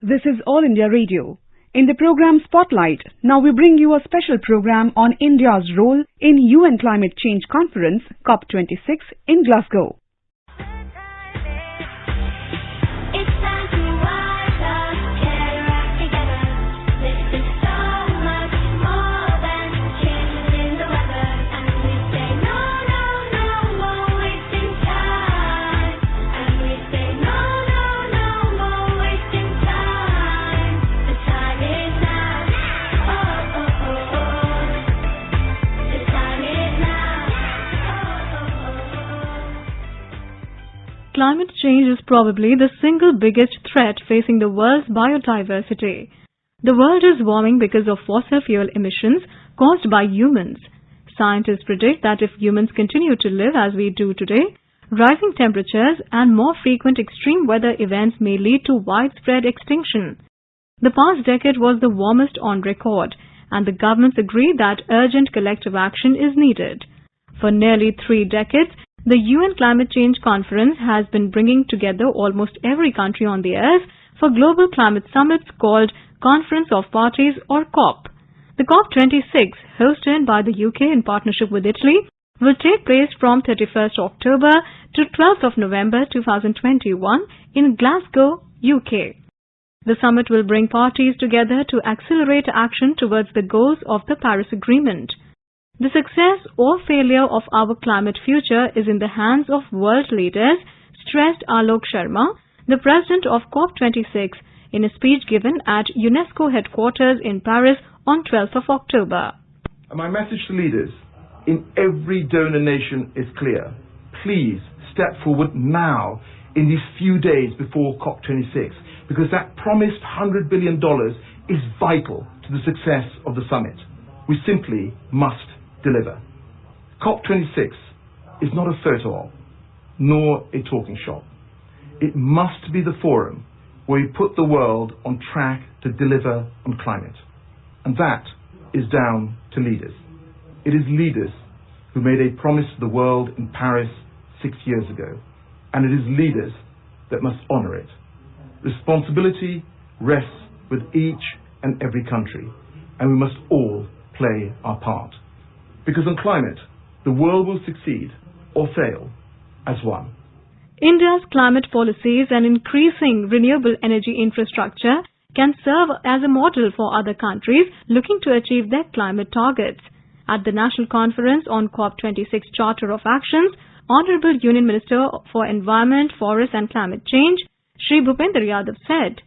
This is All India Radio. In the program Spotlight, now we bring you a special program on India's role in UN Climate Change Conference COP26 in Glasgow. Climate change is probably the single biggest threat facing the world's biodiversity. The world is warming because of fossil fuel emissions caused by humans. Scientists predict that if humans continue to live as we do today, rising temperatures and more frequent extreme weather events may lead to widespread extinction. The past decade was the warmest on record, and the governments agree that urgent collective action is needed. For nearly 3 decades, the UN Climate Change Conference has been bringing together almost every country on the earth for global climate summits called Conference of Parties or COP. The COP26, hosted by the UK in partnership with Italy, will take place from 31st October to 12th of November 2021 in Glasgow, UK. The summit will bring parties together to accelerate action towards the goals of the Paris Agreement. The success or failure of our climate future is in the hands of world leaders, stressed Aayog Sharma, the president of COP26, in a speech given at UNESCO headquarters in Paris on 12th of October. My message to leaders in every donor nation is clear. Please step forward now in these few days before COP26, because that promised $100 billion is vital to the success of the summit. We simply must deliver. COP26 is not a photo op, nor a talking shop. It must be the forum where we put the world on track to deliver on climate. And that is down to leaders. It is leaders who made a promise to the world in Paris 6 years ago. And it is leaders that must honor it. Responsibility rests with each and every country, and we must all play our part. Because on climate, the world will succeed or fail as one. India's climate policies and increasing renewable energy infrastructure can serve as a model for other countries looking to achieve their climate targets. At the National Conference on COP26 Charter of Actions, Honorable Union Minister for Environment, Forest and Climate Change, Shri Bhupender Yadav said,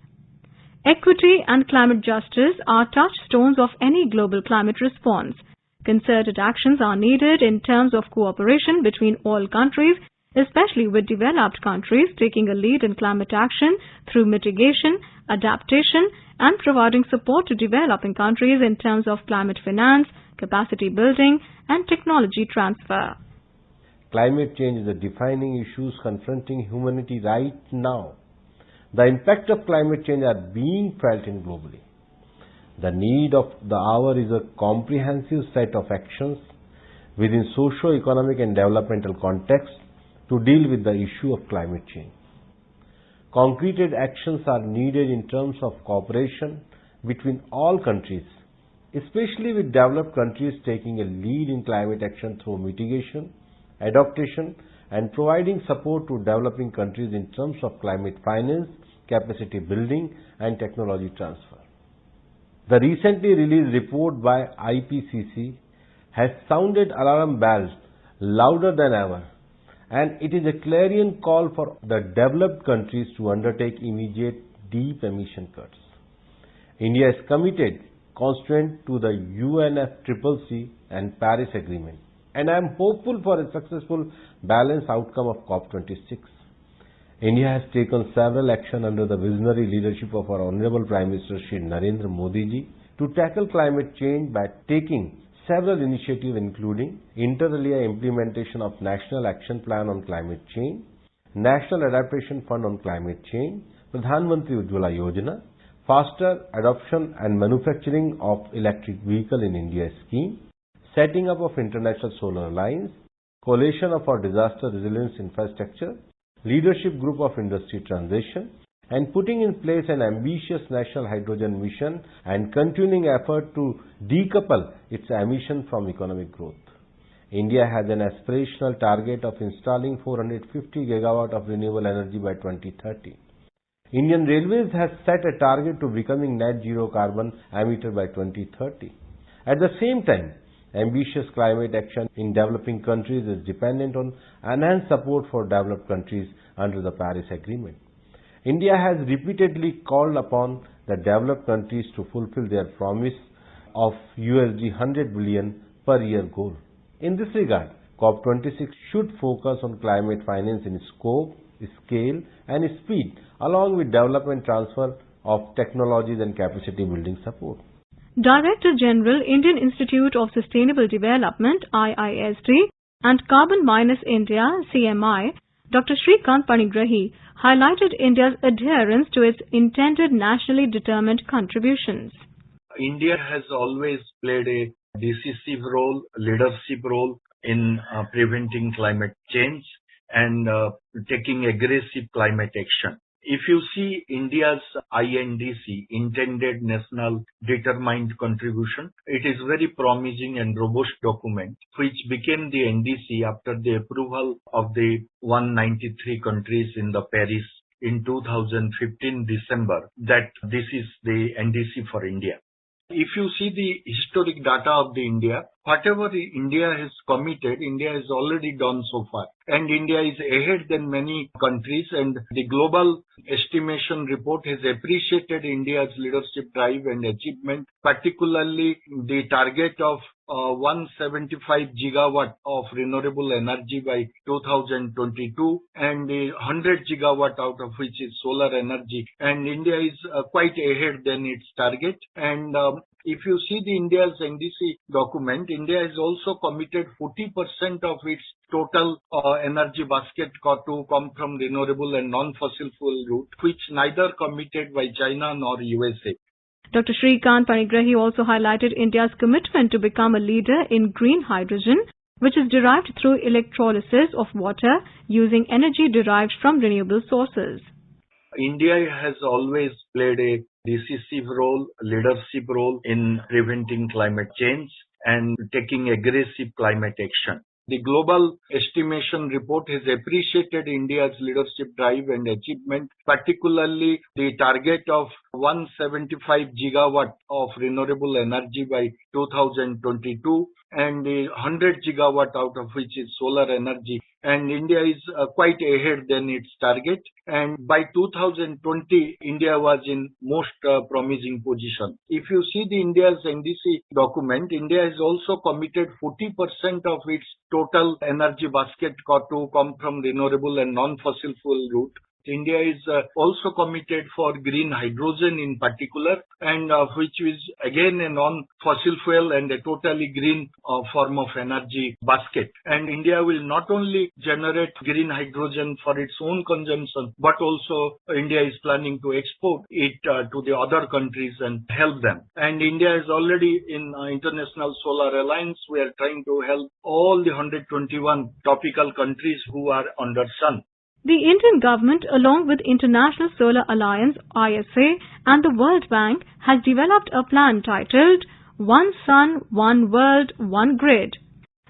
"Equity and climate justice are touchstones of any global climate response. Concerted actions are needed in terms of cooperation between all countries, especially with developed countries taking a lead in climate action through mitigation, adaptation, and providing support to developing countries in terms of climate finance, capacity building, and technology transfer." Climate change is a defining issue confronting humanity right now. The impact of climate change are being felt globally. The need of the hour is a comprehensive set of actions within socio-economic and developmental context to deal with the issue of climate change. Concrete actions are needed in terms of cooperation between all countries, especially with developed countries taking a lead in climate action through mitigation, adaptation, and providing support to developing countries in terms of climate finance, capacity building, and technology transfer. The recently released report by IPCC has sounded alarm bells louder than ever, and it is a clarion call for the developed countries to undertake immediate deep emission cuts. India is committed, constant to the UNFCCC and Paris Agreement, and I am hopeful for a successful balanced outcome of COP26. India has taken several actions under the visionary leadership of our Honorable Prime Minister Shri Narendra Modi ji to tackle climate change by taking several initiatives including inter alia implementation of National Action Plan on Climate Change, National Adaptation Fund on Climate Change, Pradhan Mantri Ujjwala Yojana, faster adoption and manufacturing of electric vehicle in India scheme, setting up of international solar lines, coalition of our disaster resilience infrastructure, leadership group of industry transition, and putting in place an ambitious national hydrogen mission and continuing effort to decouple its emission from economic growth. India has an aspirational target of installing 450 gigawatt of renewable energy by 2030. Indian Railways has set a target to becoming net zero carbon emitter by 2030. At the same time, ambitious climate action in developing countries is dependent on enhanced support for developed countries under the Paris Agreement. India has repeatedly called upon the developed countries to fulfill their promise of $100 billion per year goal. In this regard, COP26 should focus on climate finance in scope, scale and speed, along with development transfer of technologies and capacity building support. Director General, Indian Institute of Sustainable Development (IISD) and Carbon Minus India (CMI), Dr. Shrikant Panigrahi highlighted India's adherence to its intended nationally determined contributions. India has always played a decisive role, leadership role in preventing climate change and taking aggressive climate action. If you see India's INDC, Intended National Determined Contribution, it is very promising and robust document which became the NDC after the approval of the 193 countries in the Paris in 2015 December, that this is the NDC for India. If you see the historic data of the India, whatever India has committed, India has already done so far. And India is ahead than many countries, and the global estimation report has appreciated India's leadership drive and achievement, particularly the target of 175 gigawatt of renewable energy by 2022 and 100 gigawatt out of which is solar energy. And India is quite ahead than its target. And if you see the India's NDC document, India has also committed 40% of its total energy basket to come from renewable and non-fossil fuel route, which neither committed by China nor USA. Dr. Shrikant Panigrahi also highlighted India's commitment to become a leader in green hydrogen, which is derived through electrolysis of water using energy derived from renewable sources. India has always played a decisive role, leadership role in preventing climate change and taking aggressive climate action. The global estimation report has appreciated India's leadership drive and achievement, particularly the target of 175 gigawatt of renewable energy by 2022 and 100 gigawatt out of which is solar energy. And India is quite ahead than its target. And by 2020, India was in most promising position. If you see the India's NDC document, India has also committed 40% of its total energy basket to come from renewable and non-fossil fuel route. India is also committed for green hydrogen in particular, and which is again a non-fossil fuel and a totally green form of energy basket. And India will not only generate green hydrogen for its own consumption, but also India is planning to export it to the other countries and help them. And India is already in International Solar Alliance. We are trying to help all the 121 tropical countries who are under sun. The Indian government, along with International Solar Alliance (ISA) and the World Bank, has developed a plan titled One Sun, One World, One Grid.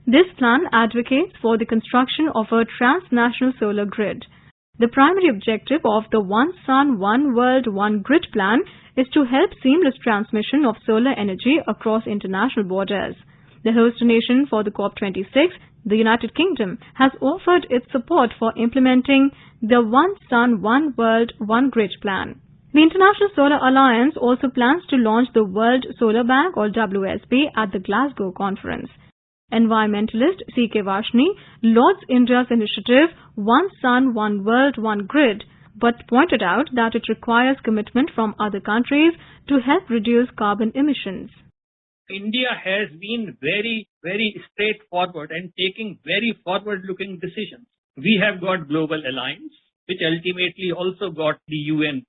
This plan advocates for the construction of a transnational solar grid. The primary objective of the One Sun, One World, One Grid plan is to help seamless transmission of solar energy across international borders. The host nation for the COP26, the United Kingdom, has offered its support for implementing the One Sun, One World, One Grid plan. The International Solar Alliance also plans to launch the World Solar Bank or WSB at the Glasgow conference. Environmentalist C.K. Vashni lauds India's initiative One Sun, One World, One Grid, but pointed out that it requires commitment from other countries to help reduce carbon emissions. India has been very straightforward and taking very forward-looking decisions. We have got Global Alliance, which ultimately also got the UN,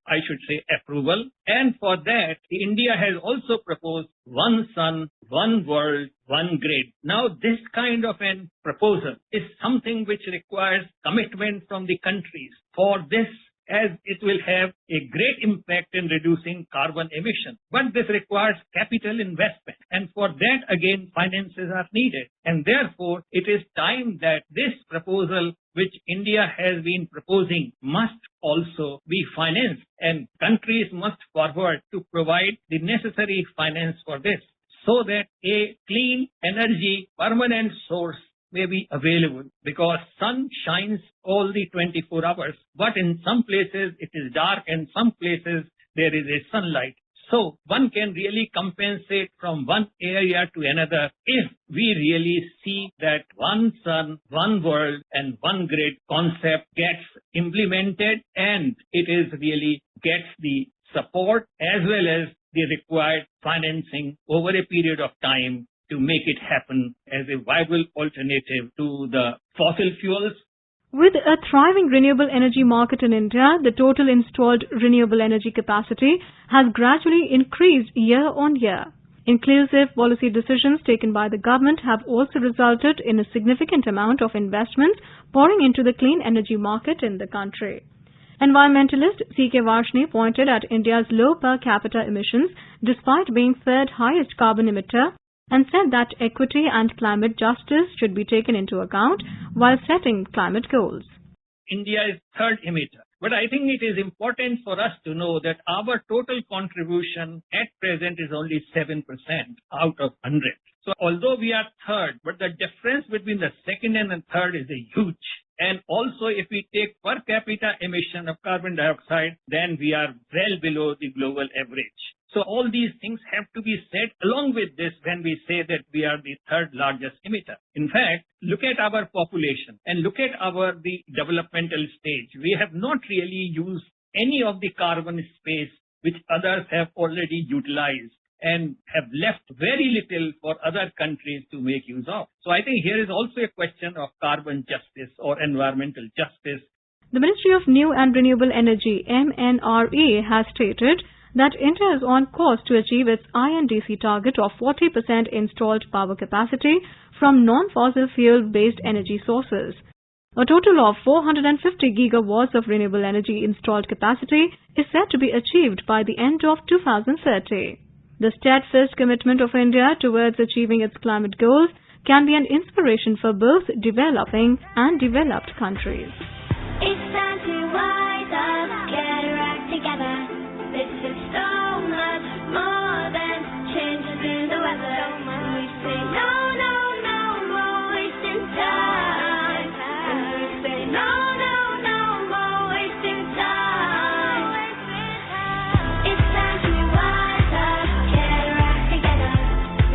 approval. And for that, India has also proposed One Sun, One World, One Grid. Now, this kind of an proposal is something which requires commitment from the countries. For this, as it will have a great impact in reducing carbon emissions. But this requires capital investment. And for that, again, finances are needed. And therefore, it is time that this proposal which India has been proposing must also be financed. And countries must forward to provide the necessary finance for this, so that a clean energy permanent source may be available, because sun shines all the 24 hours, but in some places it is dark and some places there is a sunlight. So one can really compensate from one area to another if we really see that one sun, one world and one grid concept gets implemented, and it is really gets the support as well as the required financing over a period of time to make it happen as a viable alternative to the fossil fuels. With a thriving renewable energy market in India, the total installed renewable energy capacity has gradually increased year on year. Inclusive policy decisions taken by the government have also resulted in a significant amount of investments pouring into the clean energy market in the country. Environmentalist C.K. Varshney pointed at India's low per capita emissions despite being third highest carbon emitter, and said that equity and climate justice should be taken into account while setting climate goals. India is third emitter, but I think it is important for us to know that our total contribution at present is only 7% out of 100. So although we are third, but the difference between the second and the third is huge. And also if we take per capita emission of carbon dioxide, then we are well below the global average. So all these things have to be said along with this when we say that we are the third largest emitter. In fact, look at our population and look at the developmental stage. We have not really used any of the carbon space which others have already utilized and have left very little for other countries to make use of. So I think here is also a question of carbon justice or environmental justice. The Ministry of New and Renewable Energy, MNRE, has stated that India is on course to achieve its INDC target of 40% installed power capacity from non-fossil fuel-based energy sources. A total of 450 gigawatts of renewable energy installed capacity is set to be achieved by the end of 2030. The steadfast commitment of India towards achieving its climate goals can be an inspiration for both developing and developed countries. It's time to rise up, get our act together. This is so much more than changes in the weather. We say no, no, no more wasting time. And we say no, no, no more wasting time. It's time to rise up, get our act together.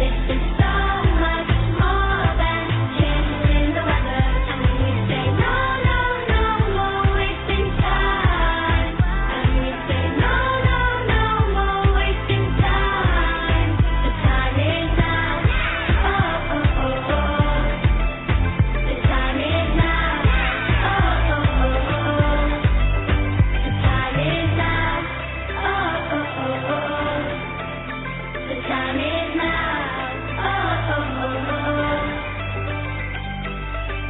This is so much more than changes in the weather. And we say no, no, no more wasting time. And we say no, no, no more wasting time. The time is now. Oh, oh, oh, oh. The time is now. Oh, oh, oh, oh. The time is now. Oh, oh, oh, oh. The time is now. Oh, oh, oh, oh.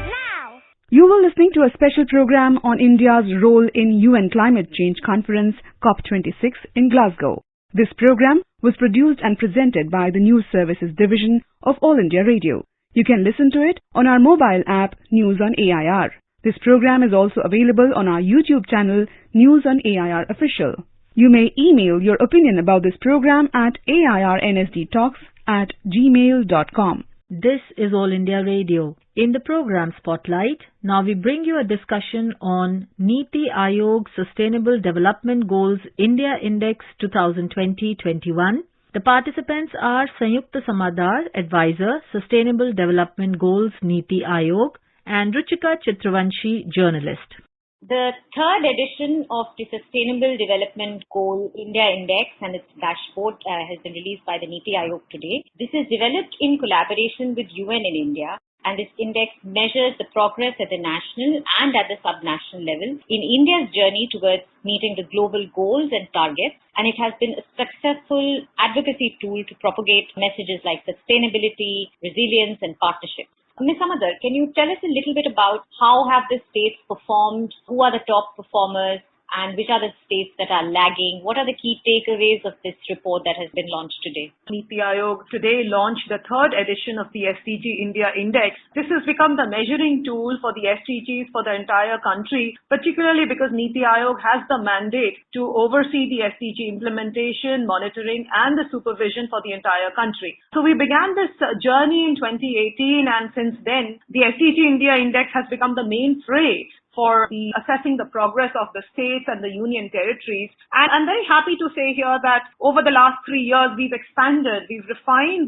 Now. You were listening to a special program on India's role in UN Climate Change Conference COP26 in Glasgow. This program was produced and presented by the News Services Division of All India Radio. You can listen to it on our mobile app News on AIR. This program is also available on our YouTube channel News on AIR Official. You may email your opinion about this program at airnsdtalks@gmail.com. This is All India Radio. In the program Spotlight, now we bring you a discussion on NITI Aayog Sustainable Development Goals India Index 2020-21. The participants are Sanyukta Samadar, Advisor, Sustainable Development Goals NITI Aayog, and Ruchika Chitravanshi, Journalist. The third edition of the Sustainable Development Goal India Index and its dashboard has been released by the NITI Aayog today. This is developed in collaboration with UN in India, and this index measures the progress at the national and at the subnational level in India's journey towards meeting the global goals and targets, and it has been a successful advocacy tool to propagate messages like sustainability, resilience, and partnership. Ms. Samadar, can you tell us a little bit about how have the states performed, who are the top performers, and which are the states that are lagging? What are the key takeaways of this report that has been launched today? NITI Aayog today launched the third edition of the SDG India Index. This has become the measuring tool for the SDGs for the entire country, particularly because NITI Aayog has the mandate to oversee the SDG implementation, monitoring, and the supervision for the entire country. So we began this journey in 2018, and since then, the SDG India Index has become the mainstay for assessing the progress of the states and the union territories. And I'm very happy to say here that over the last 3 years, we've refined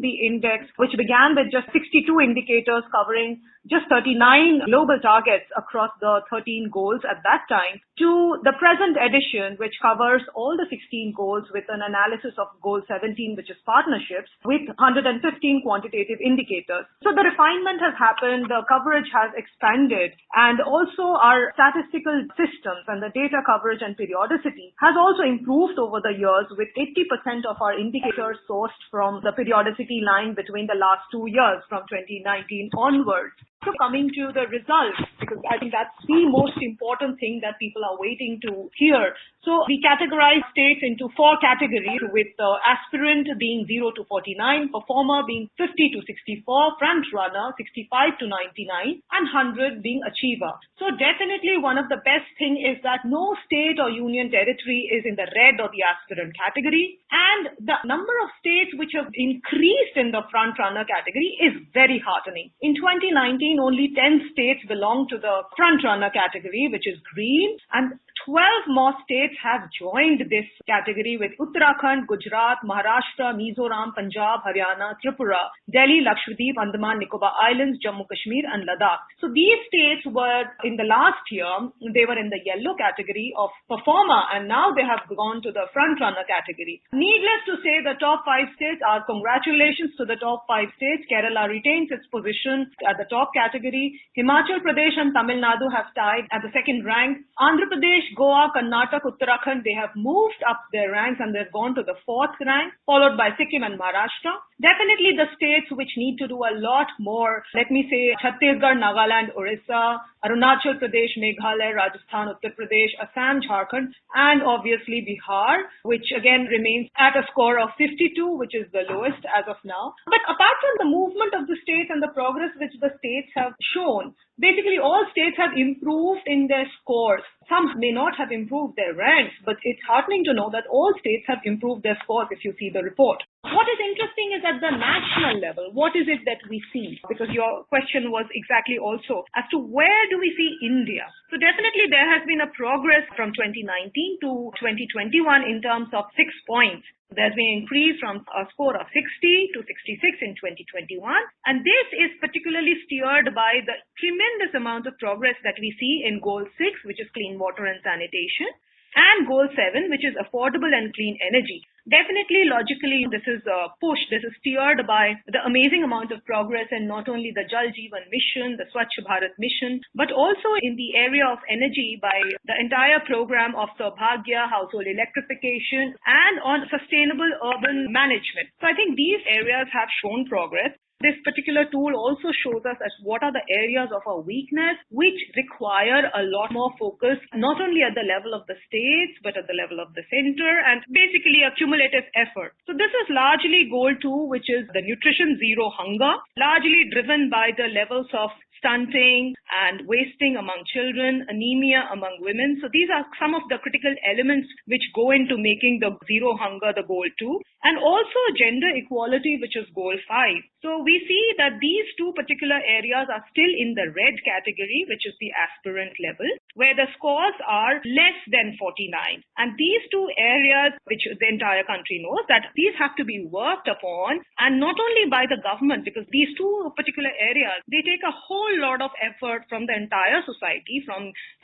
the index, which began with just 62 indicators covering just 39 global targets across the 13 goals at that time, to the present edition, which covers all the 16 goals with an analysis of goal 17, which is partnerships, with 115 quantitative indicators. So the refinement has happened, the coverage has expanded, and also our statistical systems and the data coverage and periodicity has also improved over the years, with 80% of our indicators sourced from the periodicity line between the last 2 years, from 2019 onwards. So coming to the results, because I think that's the most important thing that people are waiting to hear. So we categorize states into 4 categories, with aspirant being 0 to 49, performer being 50 to 64, front runner 65 to 99, and 100 being achiever. So definitely one of the best thing is that no state or union territory is in the red or the aspirant category, and the number of states which have increased in the front runner category is very heartening. In 2019, only 10 states belong to the front runner category, which is green, and 12 more states have joined this category, with Uttarakhand, Gujarat, Maharashtra, Mizoram, Punjab, Haryana, Tripura, Delhi, Lakshadweep, Andaman, Nicobar Islands, Jammu Kashmir, and Ladakh. So these states were, in the last year, they were in the yellow category of performer, and now they have gone to the front runner category. Needless to say, the top 5 states are congratulations to the top 5 states. Kerala retains its position at the top category. Himachal Pradesh and Tamil Nadu have tied at the second rank. Andhra Pradesh, Goa, Karnataka, Uttarakhand, they have moved up their ranks and they've gone to the 4th rank, followed by Sikkim and Maharashtra. Definitely the states which need to do a lot more, let me say Chhattisgarh, Nagaland, Orissa, Arunachal Pradesh, Meghalaya, Rajasthan, Uttar Pradesh, Assam, Jharkhand, and obviously Bihar, which again remains at a score of 52, which is the lowest as of now. But apart from the movement of the states and the progress which the states have shown, basically all states have improved in their scores. Some may not have improved their ranks, but it's heartening to know that all states have improved their scores if you see the report. What is interesting is at the national level, what is it that we see? Because your question was exactly also as to where do we see India? So definitely there has been a progress from 2019 to 2021 in terms of 6 points. There's been an increase from a score of 60 to 66 in 2021. And this is particularly steered by the tremendous amount of progress that we see in Goal 6, which is clean water and sanitation, and Goal 7, which is affordable and clean energy. Definitely, logically, this is a push. This is steered by the amazing amount of progress in not only the Jal Jeevan mission, the Swachh Bharat mission, but also in the area of energy by the entire program of Saubhagya, household electrification, and on sustainable urban management. So I think these areas have shown progress. This particular tool also shows us as what are the areas of our weakness which require a lot more focus, not only at the level of the states, but at the level of the center, and basically a cumulative effort. So this is largely Goal 2, which is the nutrition zero hunger, largely driven by the levels of stunting and wasting among children, anemia among women. So these are some of the critical elements which go into making the zero hunger the Goal 2, and also gender equality, which is Goal 5. So we see that these 2 particular areas are still in the red category, which is the aspirant level, where the scores are less than 49. And these 2 areas, which the entire country knows, that these have to be worked upon, and not only by the government, because these 2 particular areas, they take a whole lot of effort from the entire society,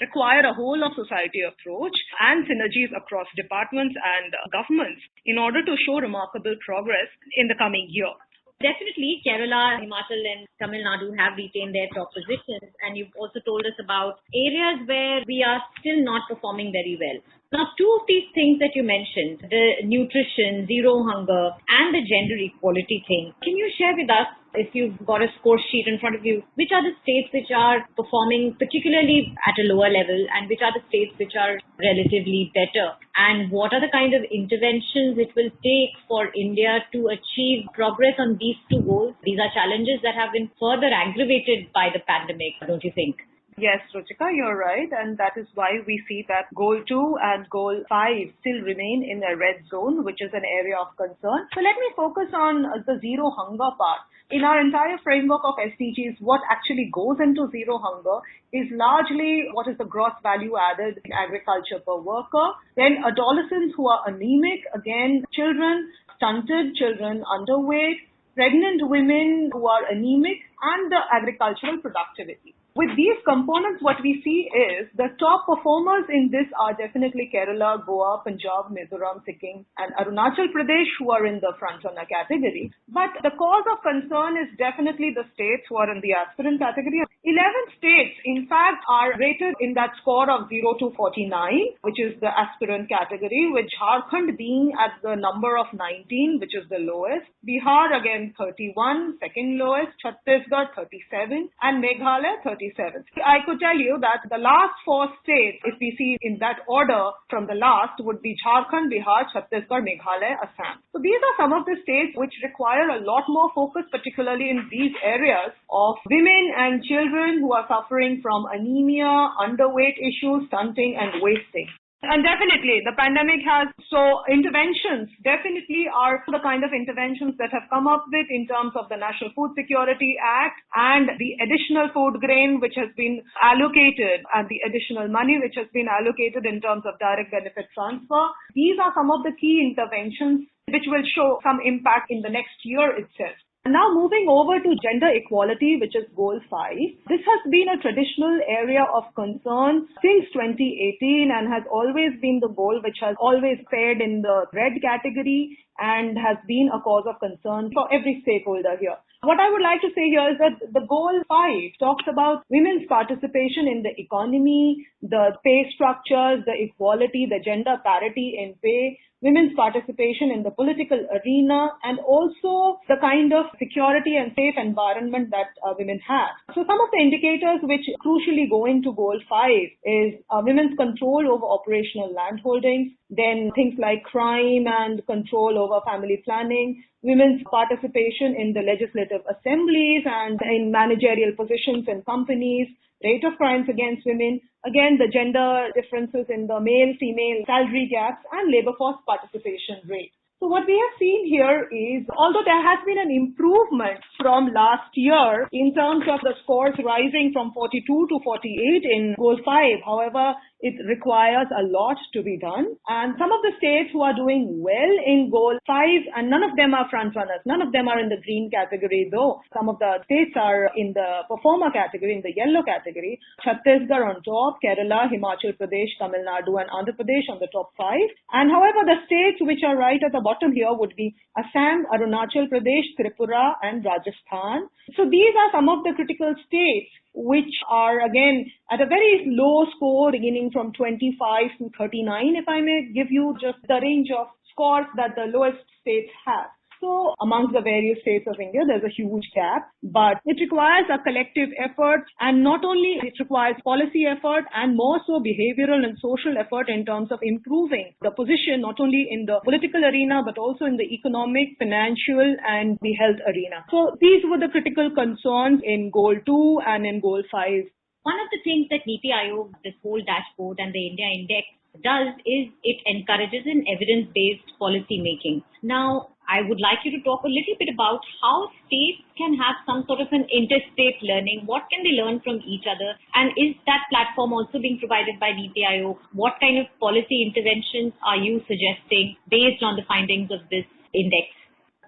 require a whole of society approach and synergies across departments and governments in order to show remarkable progress in the coming year. Definitely, Kerala, Himachal and Tamil Nadu have retained their top positions, and you've also told us about areas where we are still not performing very well. Now, 2 of these things that you mentioned, the nutrition, zero hunger, and the gender equality thing, can you share with us, if you've got a score sheet in front of you, which are the states which are performing particularly at a lower level and which are the states which are relatively better, and what are the kind of interventions it will take for India to achieve progress on these two goals. These are challenges that have been further aggravated by the pandemic, don't you think? Yes, Ruchika, you're right, and that is why we see that Goal 2 and Goal 5 still remain in a red zone, which is an area of concern. So let me focus on the zero hunger part. In our entire framework of SDGs, what actually goes into zero hunger is largely what is the gross value added in agriculture per worker, then adolescents who are anemic, again, children, stunted, children underweight, pregnant women who are anemic, and the agricultural productivity. With these components, what we see is the top performers in this are definitely Kerala, Goa, Punjab, Mizoram, Sikkim, and Arunachal Pradesh, who are in the front-runner category. But the cause of concern is definitely the states who are in the aspirant category. 11 states, in fact, are rated in that score of 0 to 49, which is the aspirant category, with Jharkhand being at the number of 19, which is the lowest. Bihar, again, 31, second lowest. Chhattisgarh, 37, and Meghalaya, 37. I could tell you that the last 4 states, if we see in that order from the last, would be Jharkhand, Bihar, Chhattisgarh, Meghalaya, Assam. So these are some of the states which require a lot more focus, particularly in these areas of women and children who are suffering from anemia, underweight issues, stunting, and wasting. And definitely, the pandemic has, so interventions definitely are the kind of interventions that have come up with in terms of the National Food Security Act and the additional food grain which has been allocated and the additional money which has been allocated in terms of direct benefit transfer. These are some of the key interventions which will show some impact in the next year itself. Now moving over to gender equality, which is Goal 5. This has been a traditional area of concern since 2018 and has always been the goal which has always fared in the red category and has been a cause of concern for every stakeholder here. What I would like to say here is that the Goal 5 talks about women's participation in the economy, the pay structures, the equality, the gender parity in pay, women's participation in the political arena, and also the kind of security and safe environment that women have. So some of the indicators which crucially go into Goal 5 is women's control over operational land holdings, then things like crime and control over family planning, women's participation in the legislative assemblies and in managerial positions in companies, rate of crimes against women, again the gender differences in the male-female salary gaps, and labor force participation rate. So what we have seen here is, although there has been an improvement from last year in terms of the scores rising from 42 to 48 in Goal 5, however, it requires a lot to be done. And some of the states who are doing well in Goal 5, and none of them are front runners, none of them are in the green category though. Some of the states are in the performer category, in the yellow category. Chhattisgarh on top, Kerala, Himachal Pradesh, Tamil Nadu and Andhra Pradesh on the top 5. And however, the states which are right at the bottom here would be Assam, Arunachal Pradesh, Tripura and Rajasthan. So these are some of the critical states which are again at a very low score beginning from 25 to 39, if I may give you just the range of scores that the lowest states have. So amongst the various states of India, there's a huge gap, but it requires a collective effort, and not only it requires policy effort and more so behavioral and social effort in terms of improving the position not only in the political arena but also in the economic, financial and the health arena. So these were the critical concerns in Goal 2 and in Goal 5. One of the things that NITI Aayog, this whole dashboard and the India Index does is it encourages an evidence-based policy making. Now, I would like you to talk a little bit about how states can have some sort of an interstate learning. What can they learn from each other? And is that platform also being provided by NITI Aayog? What kind of policy interventions are you suggesting based on the findings of this index?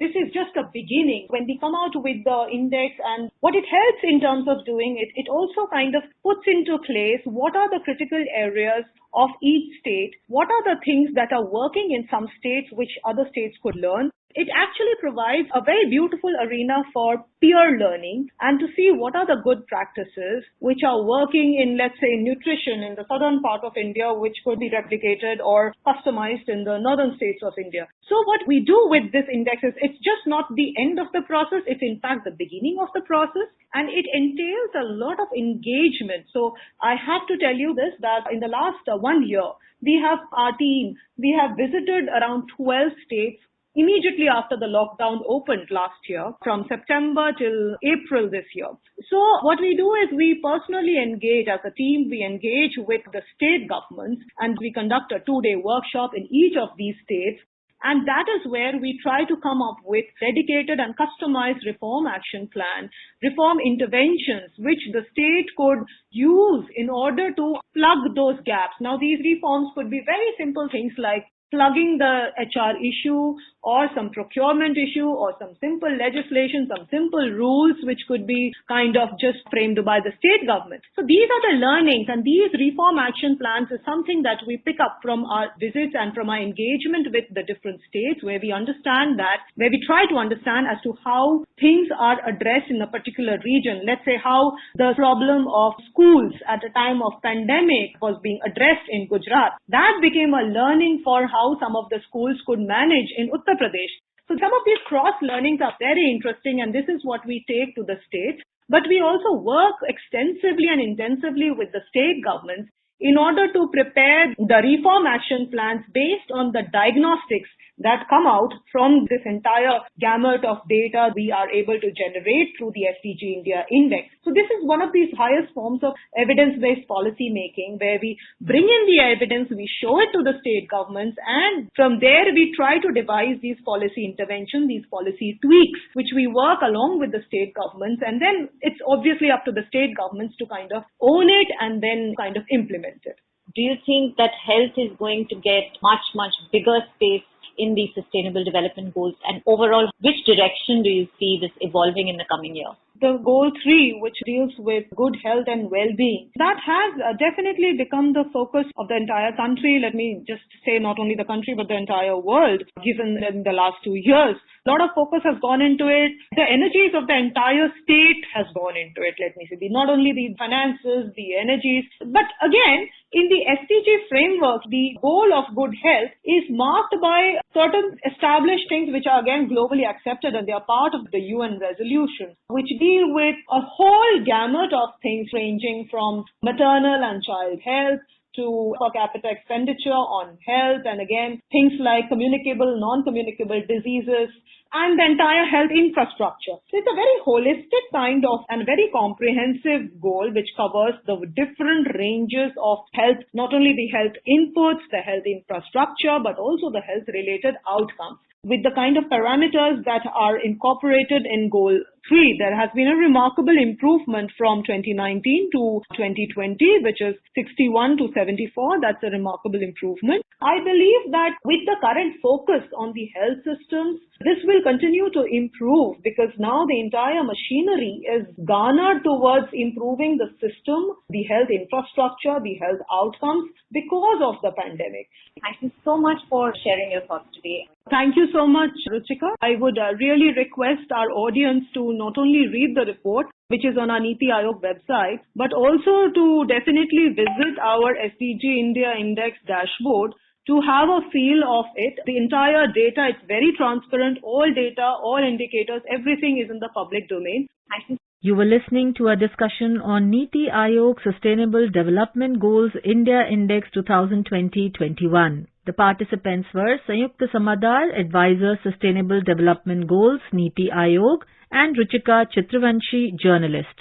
This is just a beginning. When we come out with the index and what it helps in terms of doing it, it also kind of puts into place what are the critical areas of each state, what are the things that are working in some states which other states could learn. It actually provides a very beautiful arena for peer learning and to see what are the good practices which are working in, let's say, nutrition in the southern part of India, which could be replicated or customized in the northern states of India. So what we do with this index is it's just not the end of the process, it's in fact the beginning of the process, and it entails a lot of engagement. So I have to tell you this, that in the last 1 year, we have visited around 12 states immediately after the lockdown opened last year, from September till April this year. So what we do is we personally engage as a team, we engage with the state governments, and we conduct a 2-day workshop in each of these states. And that is where we try to come up with dedicated and customized reform action plan, reform interventions, which the state could use in order to plug those gaps. Now, these reforms could be very simple things like plugging the HR issue or some procurement issue or some simple legislation, some simple rules which could be kind of just framed by the state government. So these are the learnings, and these reform action plans is something that we pick up from our visits and from our engagement with the different states, where we try to understand as to how things are addressed in a particular region. Let's say how the problem of schools at the time of pandemic was being addressed in Gujarat. That became a learning for how some of the schools could manage in Uttar Pradesh. So some of these cross learnings are very interesting, and this is what we take to the states. But we also work extensively and intensively with the state governments in order to prepare the reform action plans based on the diagnostics that come out from this entire gamut of data we are able to generate through the SDG India Index. So this is one of these highest forms of evidence-based policy making, where we bring in the evidence, we show it to the state governments, and from there we try to devise these policy interventions, these policy tweaks, which we work along with the state governments, and then it's obviously up to the state governments to kind of own it and then kind of implement it. Do you think that health is going to get much, much bigger space in the Sustainable Development Goals, and overall, which direction do you see this evolving in the coming year? The goal 3, which deals with good health and well-being, that has definitely become the focus of the entire country. Let me just say not only the country but the entire world, given in the last 2 years. A lot of focus has gone into it. The energies of the entire state has gone into it, let me say. Not only the finances, the energies, but again, in the SDG framework, the goal of good health is marked by certain established things which are again globally accepted, and they are part of the UN resolution, which deal with a whole gamut of things ranging from maternal and child health to per capita expenditure on health, and again, things like communicable, non-communicable diseases, and the entire health infrastructure. So it's a very holistic kind of and very comprehensive goal which covers the different ranges of health, not only the health inputs, the health infrastructure, but also the health related outcomes. With the kind of parameters that are incorporated in Goal 3, there has been a remarkable improvement from 2019 to 2020, which is 61 to 74. That's a remarkable improvement. I believe that with the current focus on the health systems, this will continue to improve, because now the entire machinery is garnered towards improving the system, the health infrastructure, the health outcomes because of the pandemic. Thank you so much for sharing your thoughts today. Thank you so much, Ruchika. I would really request our audience to not only read the report, which is on our NITI Aayog website, but also to definitely visit our SDG India Index dashboard to have a feel of it. The entire data, it's very transparent. All data, all indicators, everything is in the public domain. Thank you. You were listening to a discussion on NITI Aayog Sustainable Development Goals India Index 2020-21. The participants were Sanyukta Samadar, Advisor Sustainable Development Goals, NITI Aayog, and Ruchika Chitravanshi, Journalist.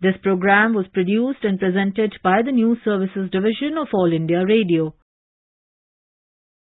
This program was produced and presented by the News Services Division of All India Radio.